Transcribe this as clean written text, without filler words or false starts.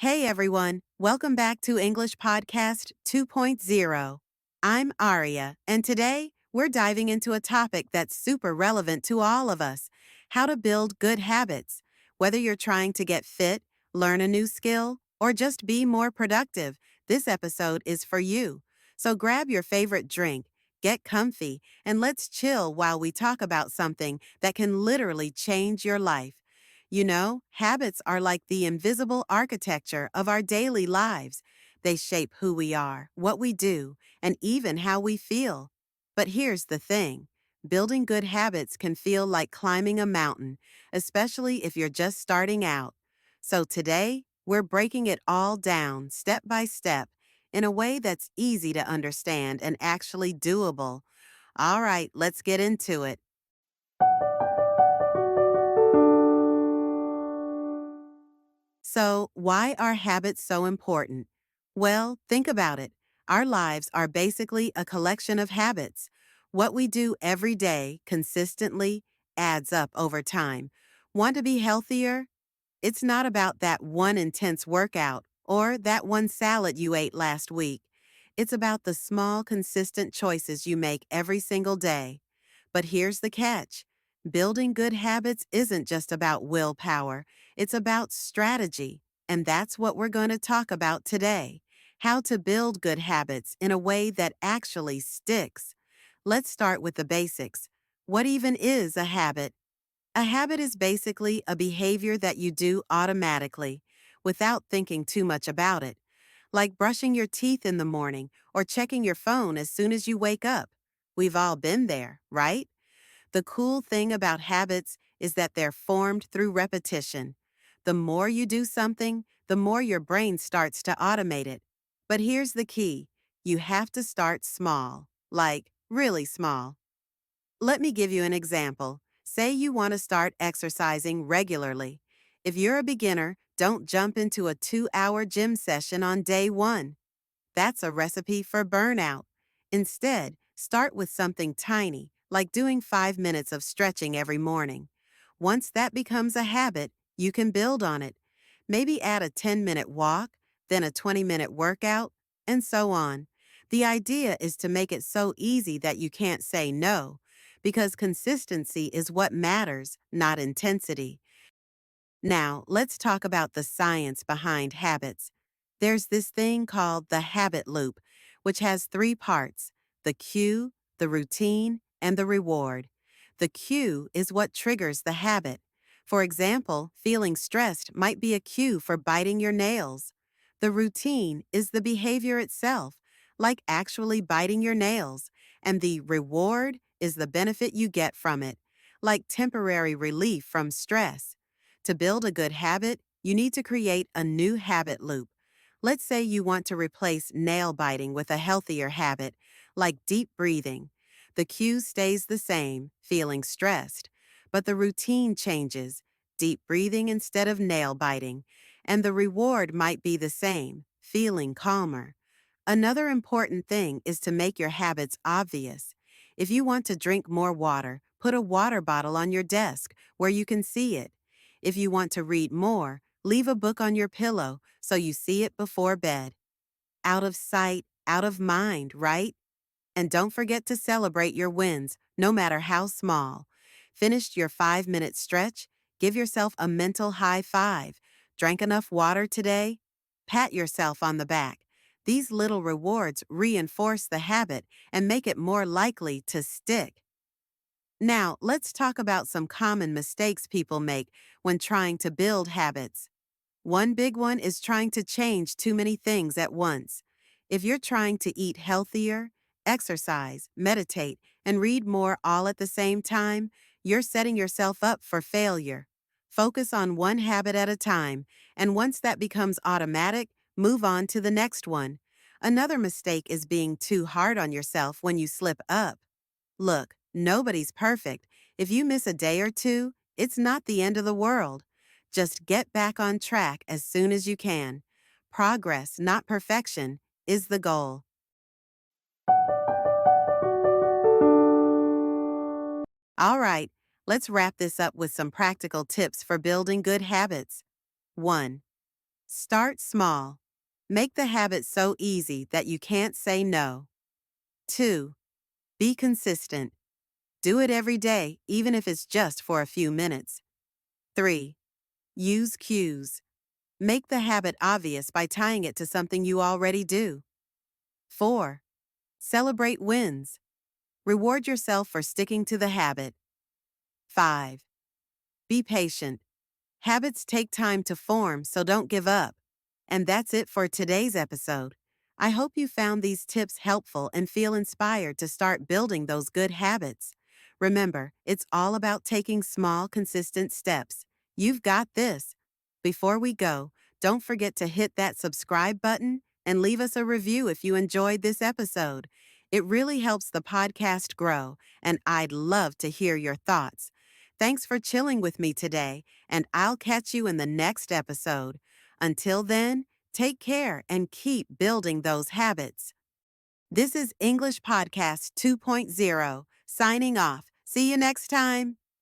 Hey everyone, welcome back to English Podcast 2.0. I'm Aria, and today we're diving into a topic that's super relevant to all of us: how to build good habits. Whether you're trying to get fit, learn a new skill, or just be more productive, this episode is for you. So grab your favorite drink, get comfy, and let's chill while we talk about something that can literally change your life. You know, habits are like the invisible architecture of our daily lives. They shape who we are, what we do, and even how we feel. But here's the thing: building good habits can feel like climbing a mountain, especially if you're just starting out. So today, we're breaking it all down step by step in a way that's easy to understand and actually doable. All right, let's get into it. So, why are habits so important? Well, think about it. Our lives are basically a collection of habits. What we do every day consistently adds up over time. Want to be healthier? It's not about that one intense workout or that one salad you ate last week. It's about the small, consistent choices you make every single day. But here's the catch: building good habits isn't just about willpower, it's about strategy. And that's what we're going to talk about today: how to build good habits in a way that actually sticks. Let's start with the basics. What even is a habit? A habit is basically a behavior that you do automatically, without thinking too much about it, like brushing your teeth in the morning or checking your phone as soon as you wake up. We've all been there, right? The cool thing about habits is that they're formed through repetition. The more you do something, the more your brain starts to automate it. But here's the key: you have to start small, like really small. Let me give you an example. Say you want to start exercising regularly. If you're a beginner, don't jump into a 2-hour gym session on day one. That's a recipe for burnout. Instead, start with something tiny, like doing 5 minutes of stretching every morning. Once that becomes a habit, you can build on it. Maybe add a 10-minute walk, then a 20-minute workout, and so on. The idea is to make it so easy that you can't say no, because consistency is what matters, not intensity. Now, let's talk about the science behind habits. There's this thing called the habit loop, which has three parts: the cue, the routine, and the reward. The cue is what triggers the habit. For example, feeling stressed might be a cue for biting your nails. The routine is the behavior itself, like actually biting your nails, and the reward is the benefit you get from it, like temporary relief from stress. To build a good habit, you need to create a new habit loop. Let's say you want to replace nail biting with a healthier habit, like deep breathing. The cue stays the same, feeling stressed, but the routine changes: deep breathing instead of nail biting, and the reward might be the same, feeling calmer. Another important thing is to make your habits obvious. If you want to drink more water, put a water bottle on your desk where you can see it. If you want to read more, leave a book on your pillow so you see it before bed. Out of sight, out of mind, right? And don't forget to celebrate your wins, no matter how small. Finished your 5-minute stretch? Give yourself a mental high five. Drank enough water today? Pat yourself on the back. These little rewards reinforce the habit and make it more likely to stick. Now, let's talk about some common mistakes people make when trying to build habits. One big one is trying to change too many things at once. If you're trying to eat healthier, exercise, meditate, and read more all at the same time, you're setting yourself up for failure. Focus on one habit at a time, and once that becomes automatic, move on to the next one. Another mistake is being too hard on yourself when you slip up. Look, nobody's perfect. If you miss a day or two, it's not the end of the world. Just get back on track as soon as you can. Progress, not perfection, is the goal. All right, let's wrap this up with some practical tips for building good habits. 1. Start small. Make the habit so easy that you can't say no. 2. Be consistent. Do it every day, even if it's just for a few minutes. 3. Use cues. Make the habit obvious by tying it to something you already do. 4. Celebrate wins. Reward yourself for sticking to the habit. 5. Be patient. Habits take time to form, so don't give up. And that's it for today's episode. I hope you found these tips helpful and feel inspired to start building those good habits. Remember, it's all about taking small, consistent steps. You've got this. Before we go, don't forget to hit that subscribe button and leave us a review if you enjoyed this episode. It really helps the podcast grow, and I'd love to hear your thoughts. Thanks for chilling with me today, and I'll catch you in the next episode. Until then, take care and keep building those habits. This is English Podcast 2.0, signing off. See you next time.